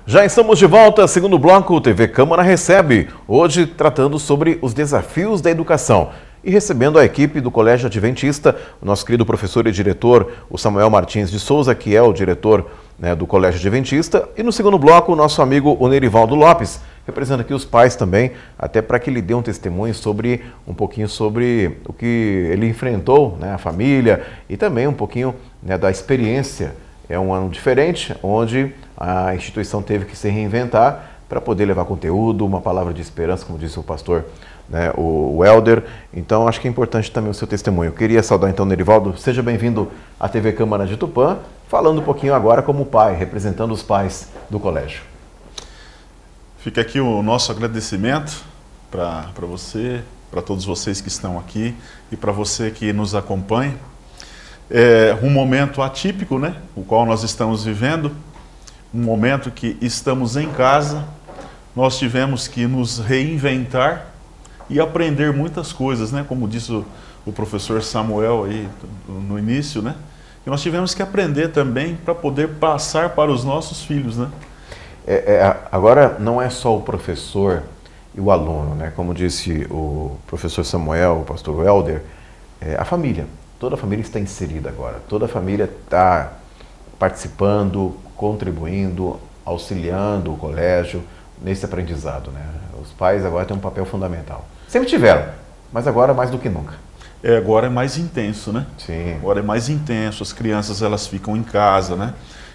Já estamos de volta, segundo bloco, o TV Câmara recebe, hoje tratando sobre os desafios da educação. E recebendo a equipe do Colégio Adventista, o nosso querido professor e diretor, o Samuel Martins de Souza, que é o diretor do Colégio Adventista. E no segundo bloco, o nosso amigo o Nerivaldo Lopes, representando aqui os pais também, até para que ele dê um testemunho sobre, um pouquinho sobre o que ele enfrentou, a família, e também um pouquinho da experiência. É um ano diferente, onde a instituição teve que se reinventar para poder levar conteúdo, uma palavra de esperança, como disse o pastor, o Helder. Então, acho que é importante também o seu testemunho. Eu queria saudar então o Nerivaldo. Seja bem-vindo à TV Câmara de Tupã, falando um pouquinho agora como pai, representando os pais do colégio. Fica aqui o nosso agradecimento para você, para todos vocês que estão aqui e para você que nos acompanha. É um momento atípico, o qual nós estamos vivendo, um momento que estamos em casa, nós tivemos que nos reinventar e aprender muitas coisas, como disse o professor Samuel aí no início, que nós tivemos que aprender também para poder passar para os nossos filhos, Agora, não é só o professor e o aluno, como disse o professor Samuel, o pastor Helder, a família. Toda a família está inserida agora, toda a família está participando, contribuindo, auxiliando o colégio nesse aprendizado. Os pais agora têm um papel fundamental. Sempre tiveram, mas agora mais do que nunca. Agora é mais intenso, Sim. Agora é mais intenso, as crianças elas ficam em casa,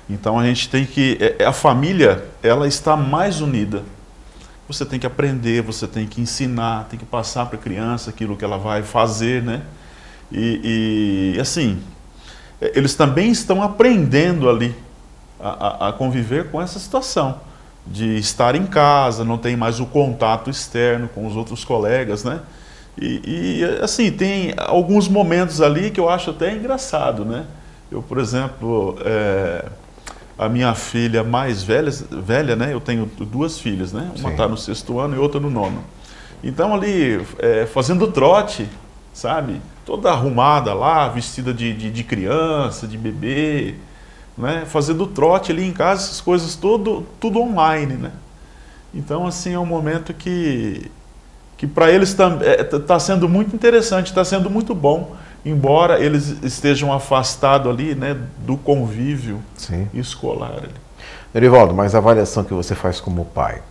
Então a gente tem que, a família, ela está mais unida. Você tem que aprender, você tem que ensinar, tem que passar para a criança aquilo que ela vai fazer, E assim, eles também estão aprendendo ali a conviver com essa situação de estar em casa, não tem mais o contato externo com os outros colegas, E assim, tem alguns momentos ali que eu acho até engraçado, Eu, por exemplo, a minha filha mais velha, eu tenho duas filhas, Uma está no 6º ano e outra no 9º. Então ali, fazendo trote, sabe? Toda arrumada lá, vestida de criança, de bebê, fazendo trote ali em casa, essas coisas tudo online, Então, assim, é um momento que para eles está sendo muito interessante, está sendo muito bom, embora eles estejam afastados ali, do convívio escolar. Ali. Nerivaldo, mas a avaliação que você faz como pai,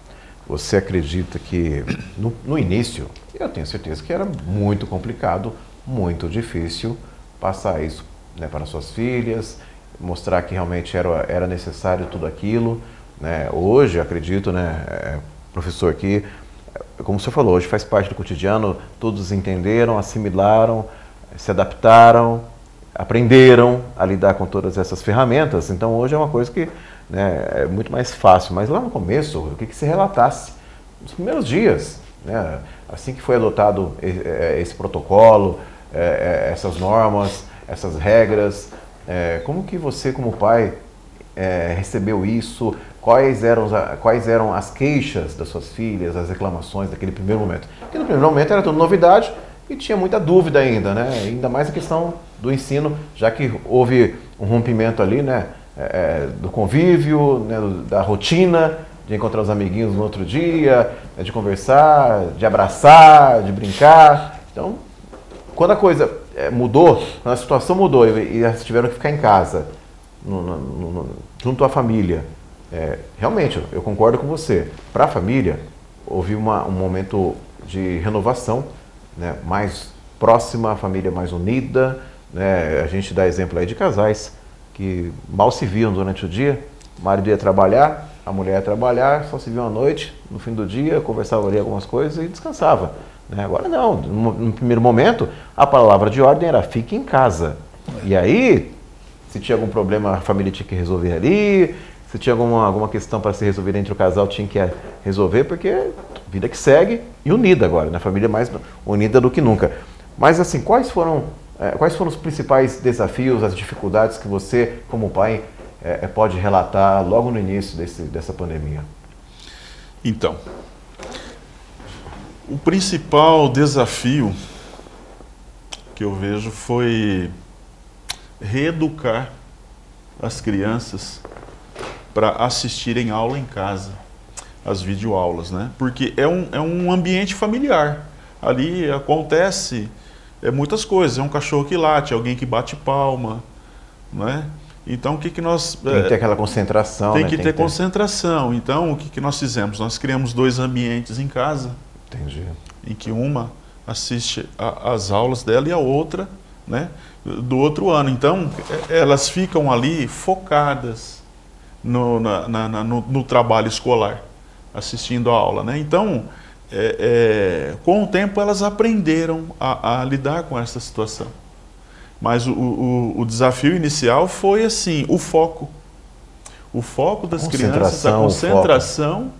você acredita que no início, eu tenho certeza que era muito complicado, muito difícil passar isso para suas filhas, mostrar que realmente era necessário tudo aquilo. Hoje, acredito, professor, que, como o senhor falou, hoje faz parte do cotidiano, todos entenderam, assimilaram, se adaptaram, aprenderam a lidar com todas essas ferramentas. Então, hoje é uma coisa que é muito mais fácil. Mas lá no começo, eu queria que você relatasse, nos primeiros dias, assim que foi adotado esse protocolo, essas normas, essas regras, como que você, como pai, recebeu isso? Quais eram as queixas das suas filhas, as reclamações daquele primeiro momento? Porque no primeiro momento era tudo novidade e tinha muita dúvida ainda, ainda mais a questão do ensino, já que houve um rompimento ali, do convívio, da rotina, de encontrar os amiguinhos no outro dia, de conversar, de abraçar, de brincar. Então, quando a coisa mudou, quando a situação mudou e elas tiveram que ficar em casa, junto à família, realmente, eu concordo com você. Para a família, houve um momento de renovação, mais próxima, a família mais unida. A gente dá exemplo aí de casais que mal se viam durante o dia, o marido ia trabalhar, a mulher ia trabalhar, só se viam à noite, no fim do dia, conversava ali algumas coisas e descansava. Agora não, no primeiro momento, a palavra de ordem era fique em casa. E aí, se tinha algum problema, a família tinha que resolver ali, se tinha alguma questão para ser resolvida entre o casal, tinha que resolver, porque vida que segue e unida agora, a família mais unida do que nunca. Mas assim, quais foram os principais desafios, as dificuldades que você, como pai, pode relatar logo no início dessa pandemia? Então, o principal desafio que eu vejo foi reeducar as crianças para assistirem aula em casa, as videoaulas, né? Porque é um ambiente familiar. Ali acontece muitas coisas. É um cachorro que late, alguém que bate palma, né? Então, o que nós... Tem que ter aquela concentração, Tem né? que ter concentração. Então, o que nós fizemos? Nós criamos 2 ambientes em casa. Entendi. Em que uma assiste às aulas dela e a outra, né, do outro ano. Então, elas ficam ali focadas no trabalho escolar, assistindo a aula, né? Então, com o tempo, elas aprenderam a lidar com essa situação. Mas o desafio inicial foi assim, o foco. O foco das crianças, a concentração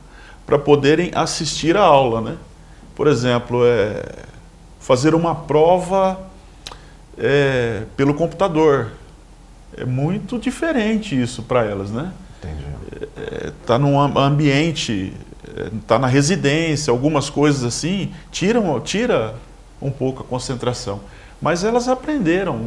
para poderem assistir a aula, né? Por exemplo, fazer uma prova pelo computador. É muito diferente isso para elas, né? Entendi. Tá num ambiente, tá na residência, algumas coisas assim, tira um pouco a concentração. Mas elas aprenderam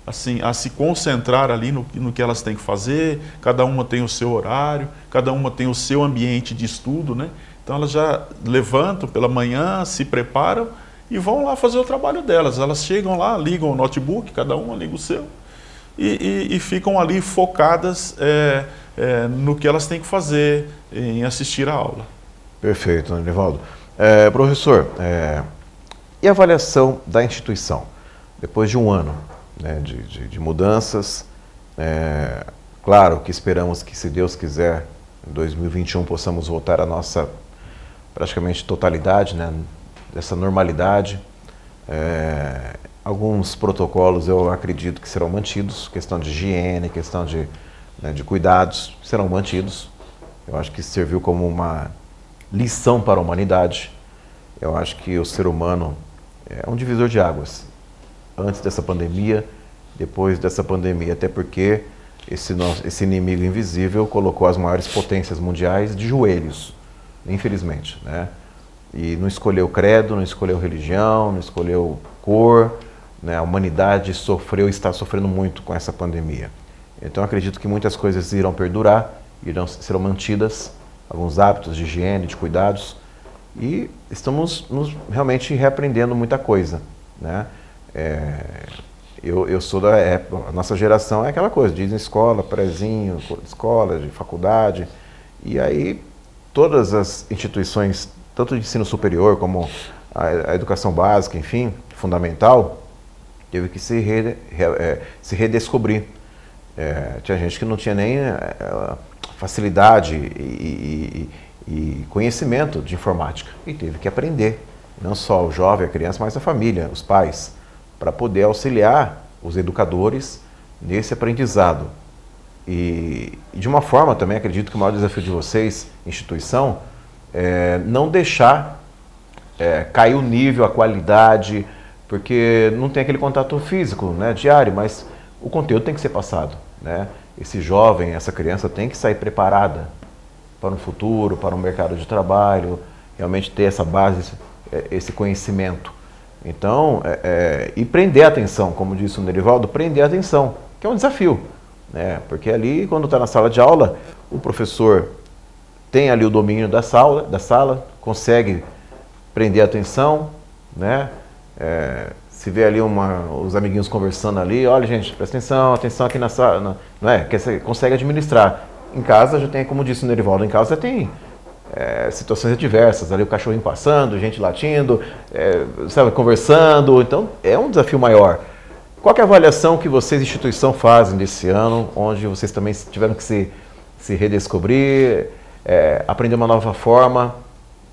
assim, a se concentrar ali no que elas têm que fazer, cada uma tem o seu horário, cada uma tem o seu ambiente de estudo, né? Então elas já levantam pela manhã, se preparam e vão lá fazer o trabalho delas. Elas chegam lá, ligam o notebook, cada uma liga o seu, e ficam ali focadas no que elas têm que fazer, em assistir a aula. Perfeito, Nerivaldo. Professor, e a avaliação da instituição? Depois de um ano, né, de mudanças, claro que esperamos que, se Deus quiser, em 2021 possamos voltar à nossa praticamente totalidade, né, dessa normalidade. Alguns protocolos eu acredito que serão mantidos, questão de higiene, questão de cuidados, serão mantidos. Eu acho que serviu como uma lição para a humanidade. Eu acho que o ser humano é um divisor de águas, antes dessa pandemia, depois dessa pandemia, até porque esse inimigo invisível colocou as maiores potências mundiais de joelhos, infelizmente, né? E não escolheu credo, não escolheu religião, não escolheu cor, né? A humanidade sofreu e está sofrendo muito com essa pandemia. Então acredito que muitas coisas irão perdurar, serão mantidas, alguns hábitos de higiene, de cuidados, e estamos realmente reaprendendo muita coisa, né? Eu sou da época, a nossa geração é aquela coisa, diz em escola, prézinho, escola, de faculdade, e aí todas as instituições, tanto de ensino superior como a educação básica, enfim, fundamental, teve que se redescobrir. Tinha gente que não tinha nem facilidade e conhecimento de informática, e teve que aprender, não só o jovem, a criança, mas a família, os pais, para poder auxiliar os educadores nesse aprendizado. E de uma forma também, acredito que o maior desafio de vocês, instituição, é não deixar cair o nível, a qualidade, porque não tem aquele contato físico, né, diário, mas o conteúdo tem que ser passado, né? Esse jovem, essa criança tem que sair preparada para um futuro, para um mercado de trabalho, realmente ter essa base, esse conhecimento. Então, e prender a atenção, como disse o Nerivaldo, prender a atenção, que é um desafio, né? Porque ali, quando está na sala de aula, o professor tem ali o domínio da sala, consegue prender a atenção, né? Se vê ali os amiguinhos conversando ali, olha gente, presta atenção aqui na sala, não é? Que você consegue administrar. Em casa já tem, como disse o Nerivaldo, em casa tem situações adversas, ali o cachorrinho passando, gente latindo, sabe, conversando, então é um desafio maior. Qual que é a avaliação que vocês, instituição, fazem desse ano, onde vocês também tiveram que se redescobrir, aprender uma nova forma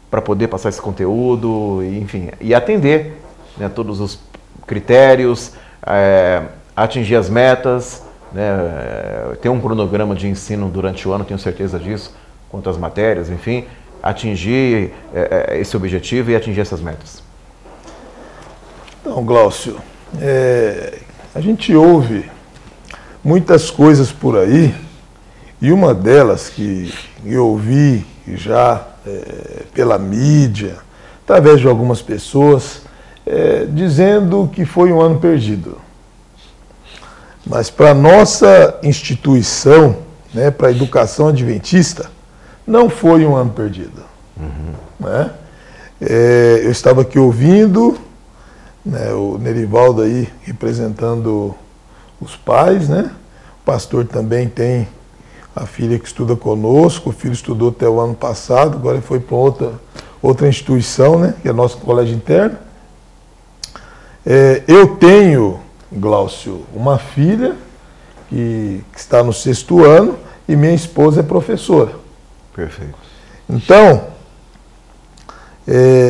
para poder passar esse conteúdo, enfim, e atender, né, todos os critérios, atingir as metas, né, ter um cronograma de ensino durante o ano, tenho certeza disso, quanto às matérias, enfim, atingir esse objetivo e atingir essas metas? Então, Glaucio, a gente ouve muitas coisas por aí, e uma delas que eu ouvi já pela mídia, através de algumas pessoas, dizendo que foi um ano perdido. Mas para a nossa instituição, né, para a educação adventista, não foi um ano perdido. Né? Eu estava aqui ouvindo, né, o Nerivaldo aí representando os pais, né? O pastor também tem a filha que estuda conosco, o filho estudou até o ano passado, agora ele foi para outra instituição, né, que é nosso colégio interno. Eu tenho, Glaucio, uma filha que está no 6º ano e minha esposa é professora. Perfeito. Então,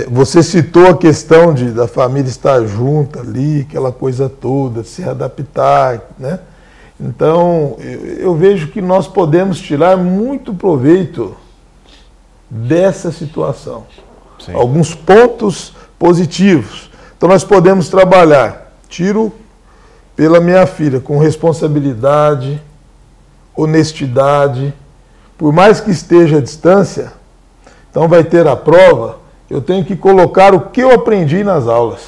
você citou a questão da família estar junta ali, aquela coisa toda, se adaptar, né? Então, eu vejo que nós podemos tirar muito proveito dessa situação. Sim. Alguns pontos positivos. Então, nós podemos trabalhar, tiro pela minha filha, com responsabilidade, honestidade, por mais que esteja à distância, então vai ter a prova, eu tenho que colocar o que eu aprendi nas aulas.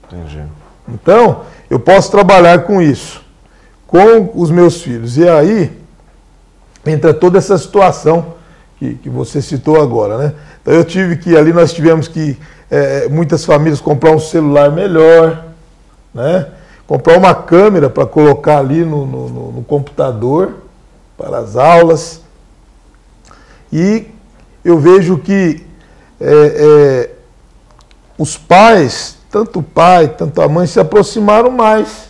Entendi. Então, eu posso trabalhar com isso, com os meus filhos. E aí, entra toda essa situação que você citou agora, né? Então, nós tivemos que, muitas famílias, comprar um celular melhor, né? Comprar uma câmera para colocar ali no computador, para as aulas. E eu vejo que os pais, tanto o pai, tanto a mãe, se aproximaram mais,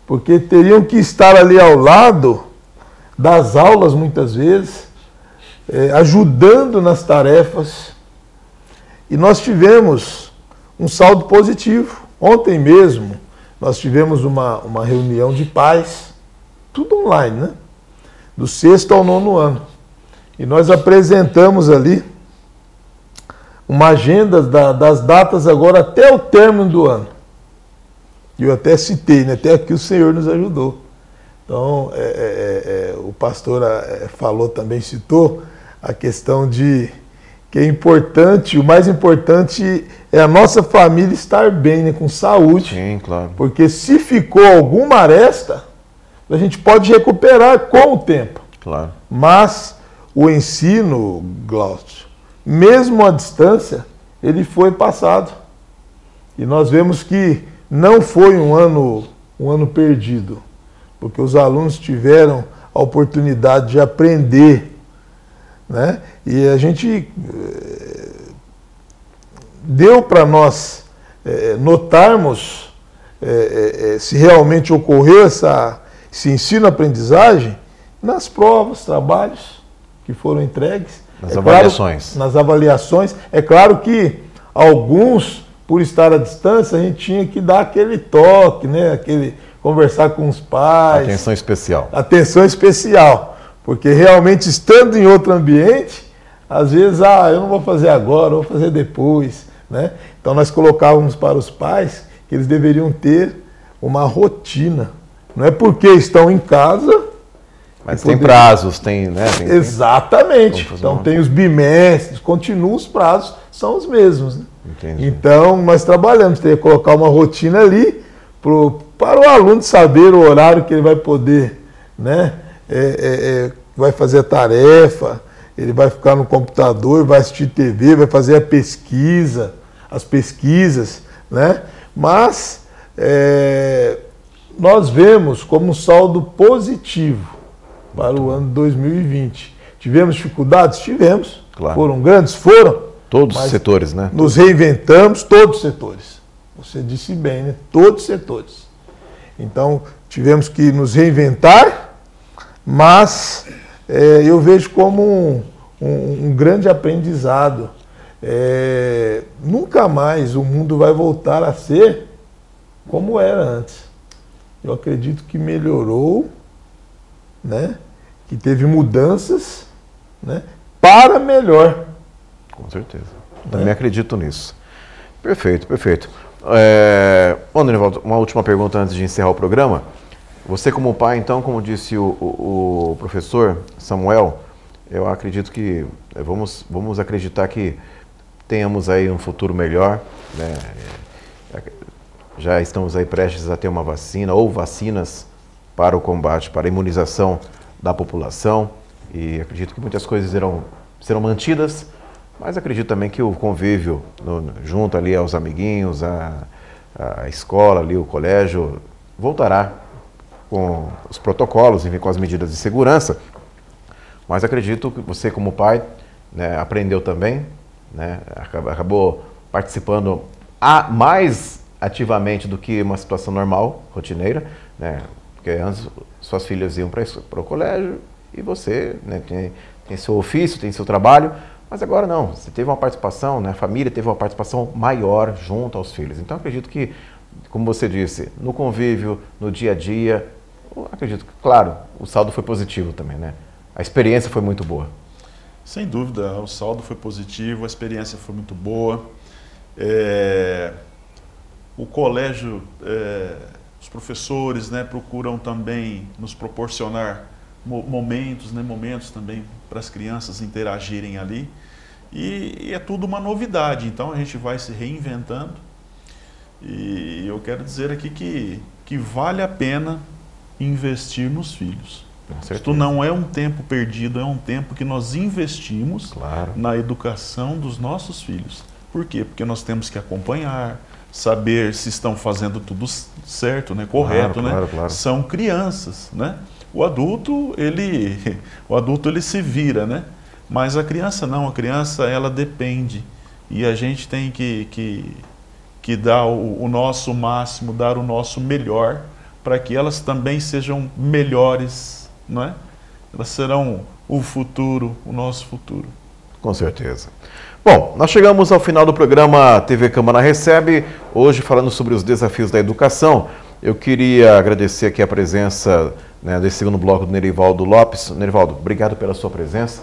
porque teriam que estar ali ao lado das aulas, muitas vezes, ajudando nas tarefas. E nós tivemos um saldo positivo. Ontem mesmo, nós tivemos uma reunião de pais, tudo online, né? Do 6º ao 9º ano. E nós apresentamos ali uma agenda das datas agora até o término do ano. E eu até citei, né? Até aqui o Senhor nos ajudou. Então, o pastor falou também, citou a questão de que é importante, o mais importante é a nossa família estar bem, né? Com saúde. Sim, claro. Porque se ficou alguma aresta, a gente pode recuperar com o tempo. Claro. Mas o ensino, Glaucio, mesmo à distância, ele foi passado. E nós vemos que não foi um ano perdido, porque os alunos tiveram a oportunidade de aprender, né? E a gente deu para nós notarmos se realmente ocorreu esse ensino-aprendizagem nas provas, trabalhos que foram entregues. Nas avaliações. Nas avaliações. É claro que alguns, por estar à distância, a gente tinha que dar aquele toque, né? Conversar com os pais. Atenção especial. Atenção especial. Porque realmente, estando em outro ambiente, às vezes, eu não vou fazer agora, eu vou fazer depois, né? Então nós colocávamos para os pais que eles deveriam ter uma rotina. Não é porque estão em casa... Mas tem prazos, tem, né? Exatamente. Então tem os bimestres, continuam os prazos, são os mesmos. Né? Entendi. Então nós trabalhamos, tem que colocar uma rotina ali para o aluno saber o horário que ele vai poder, né? Vai fazer a tarefa, ele vai ficar no computador, vai assistir TV, vai fazer as pesquisas, né? Mas nós vemos como um saldo positivo para o ano 2020. Tivemos dificuldades? Tivemos. Claro. Foram grandes? Foram. Todos os setores, né? Nos reinventamos, todos os setores. Você disse bem, né? Todos os setores. Então, tivemos que nos reinventar, mas eu vejo como um grande aprendizado. Nunca mais o mundo vai voltar a ser como era antes. Eu acredito que melhorou, né? Que teve mudanças, né? Para melhor. Com certeza. Também acredito nisso. Perfeito, perfeito. Bom, Nerivaldo, uma última pergunta antes de encerrar o programa. Você como pai, então, como disse o professor Samuel, eu acredito que vamos acreditar que tenhamos aí um futuro melhor, né? Já estamos aí prestes a ter uma vacina ou vacinas para o combate, para a imunização da população. e acredito que muitas coisas serão mantidas, mas acredito também que o convívio junto ali aos amiguinhos, a escola ali, o colégio, voltará com os protocolos, enfim, com as medidas de segurança. Mas acredito que você, como pai, né, aprendeu também, né, acabou participando mais ativamente do que uma situação normal, rotineira, né, porque antes suas filhas iam para o colégio e você, né, tem seu ofício, tem seu trabalho, mas agora não, você teve uma participação, né, a família teve uma participação maior junto aos filhos. Então acredito que, como você disse, no convívio, no dia a dia, acredito que, claro, o saldo foi positivo também, né? A experiência foi muito boa. Sem dúvida, o saldo foi positivo, a experiência foi muito boa. O colégio, os professores, né, procuram também nos proporcionar momentos, né, momentos também para as crianças interagirem ali. E é tudo uma novidade, então a gente vai se reinventando. E eu quero dizer aqui que vale a pena investir nos filhos. Isto não é um tempo perdido, é um tempo que nós investimos na educação dos nossos filhos. Por quê? Porque nós temos que acompanhar, saber se estão fazendo tudo certo, né? Correto, né? Claro. São crianças, né? O adulto ele se vira, né? Mas a criança não, a criança ela depende e a gente tem que dar o nosso máximo, dar o nosso melhor para que elas também sejam melhores, não é? Elas serão o futuro, o nosso futuro. Com certeza. Bom, nós chegamos ao final do programa TV Câmara Recebe, hoje falando sobre os desafios da educação. Eu queria agradecer aqui a presença, né, desse segundo bloco do Nerivaldo Lopes. Nerivaldo, obrigado pela sua presença.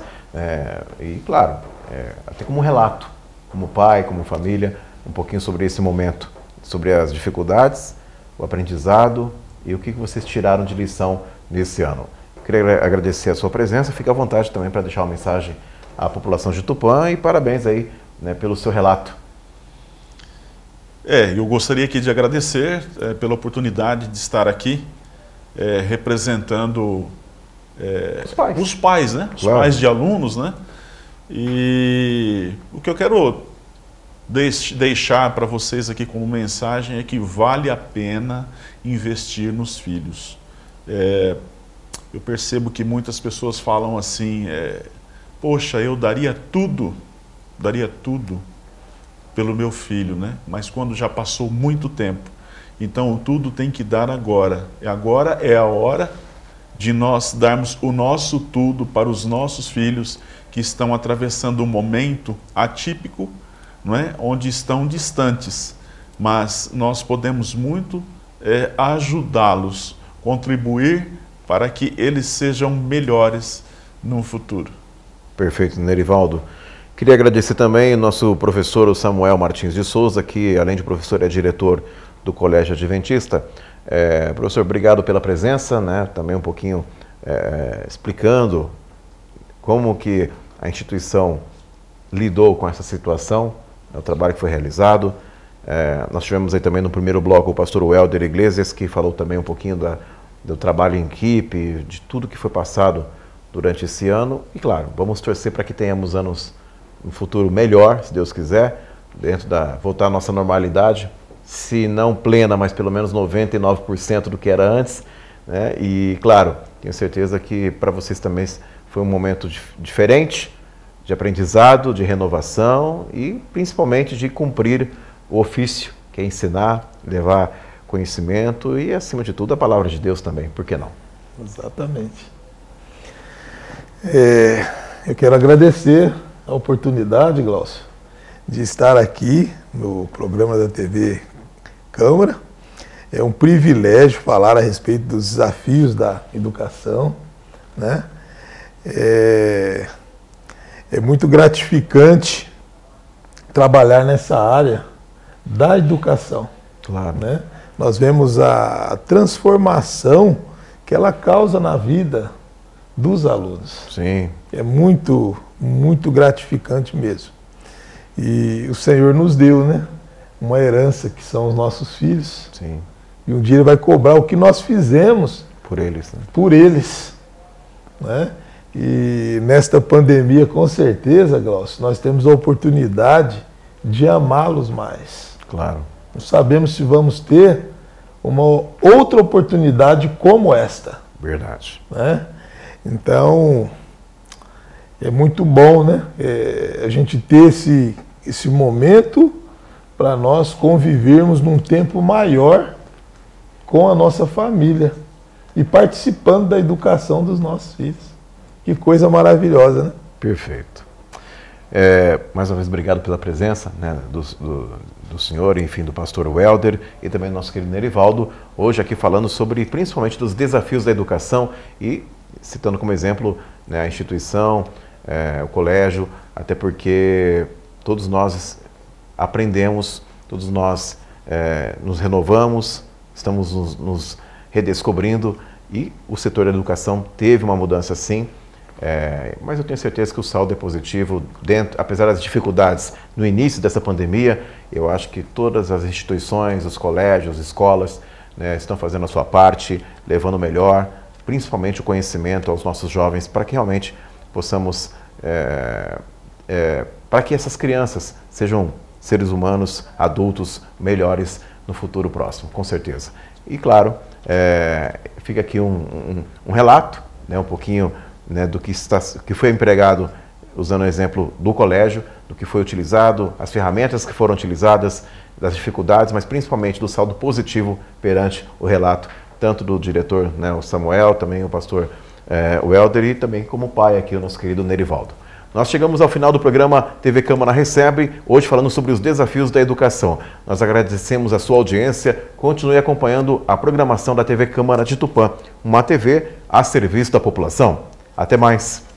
E, claro, até como um relato, como pai, como família, um pouquinho sobre esse momento, sobre as dificuldades, o aprendizado e o que vocês tiraram de lição nesse ano. Queria agradecer a sua presença, fique à vontade também para deixar uma mensagem à população de Tupã e parabéns aí, né, pelo seu relato. Eu gostaria aqui de agradecer pela oportunidade de estar aqui representando os pais, né? Os pais de alunos, né? E o que eu quero deixar para vocês aqui como mensagem é que vale a pena investir nos filhos. Eu percebo que muitas pessoas falam assim, poxa, eu daria tudo pelo meu filho, né? Mas quando já passou muito tempo, então tudo tem que dar agora. Agora é a hora de nós darmos o nosso tudo para os nossos filhos que estão atravessando um momento atípico, não é? Onde estão distantes, mas nós podemos muito ajudá-los, contribuir para que eles sejam melhores no futuro. Perfeito, Nerivaldo. Queria agradecer também o nosso professor Samuel Martins de Souza, que além de professor é diretor do Colégio Adventista. Professor, obrigado pela presença, né? Também um pouquinho explicando como que a instituição lidou com essa situação, o trabalho que foi realizado. Nós tivemos aí também no primeiro bloco o pastor Welder Iglesias, que falou também um pouquinho do trabalho em equipe, de tudo que foi passado durante esse ano. E claro, vamos torcer para que tenhamos um futuro melhor, se Deus quiser, voltar à nossa normalidade, se não plena, mas pelo menos 99% do que era antes, né? E claro, tenho certeza que para vocês também foi um momento diferente, de aprendizado, de renovação e principalmente de cumprir o ofício, que é ensinar, levar conhecimento e, acima de tudo, a palavra de Deus também, por que não? Exatamente. Eu quero agradecer a oportunidade, Glaucio, de estar aqui no programa da TV Câmara. É um privilégio falar a respeito dos desafios da educação, né? É muito gratificante trabalhar nessa área da educação. Claro. Né? Nós vemos a transformação que ela causa na vida dos alunos. Sim. É muito, muito gratificante mesmo. E o Senhor nos deu, né, uma herança que são os nossos filhos. Sim. E um dia Ele vai cobrar o que nós fizemos por eles. Né? Por eles. Né? E nesta pandemia, com certeza, Glaucio, nós temos a oportunidade de amá-los mais. Claro. Não sabemos se vamos ter uma outra oportunidade como esta. Verdade. Né? Então, é muito bom, né? A gente ter esse momento para nós convivermos num tempo maior com a nossa família e participando da educação dos nossos filhos. Que coisa maravilhosa, né? Perfeito. Mais uma vez, obrigado pela presença, né, do senhor, enfim, do pastor Welder e também do nosso querido Nerivaldo, hoje aqui falando sobre, principalmente, dos desafios da educação e citando como exemplo, né, a instituição, o colégio, até porque todos nós aprendemos, todos nós nos renovamos, estamos nos redescobrindo e o setor da educação teve uma mudança sim. Mas eu tenho certeza que o saldo é positivo, apesar das dificuldades no início dessa pandemia. Eu acho que todas as instituições, os colégios, as escolas, né, estão fazendo a sua parte, levando o melhor, principalmente o conhecimento aos nossos jovens, para que realmente possamos, para que essas crianças sejam seres humanos, adultos melhores no futuro próximo, com certeza. E claro, fica aqui um relato, né, um pouquinho, né, do que foi empregado, usando o exemplo do colégio, do que foi utilizado, as ferramentas que foram utilizadas, das dificuldades, mas principalmente do saldo positivo perante o relato, tanto do diretor, né, o Samuel, também o pastor Welder e também como pai aqui, o nosso querido Nerivaldo. Nós chegamos ao final do programa TV Câmara Recebe, hoje falando sobre os desafios da educação. Nós agradecemos a sua audiência, continue acompanhando a programação da TV Câmara de Tupã, uma TV a serviço da população. Até mais!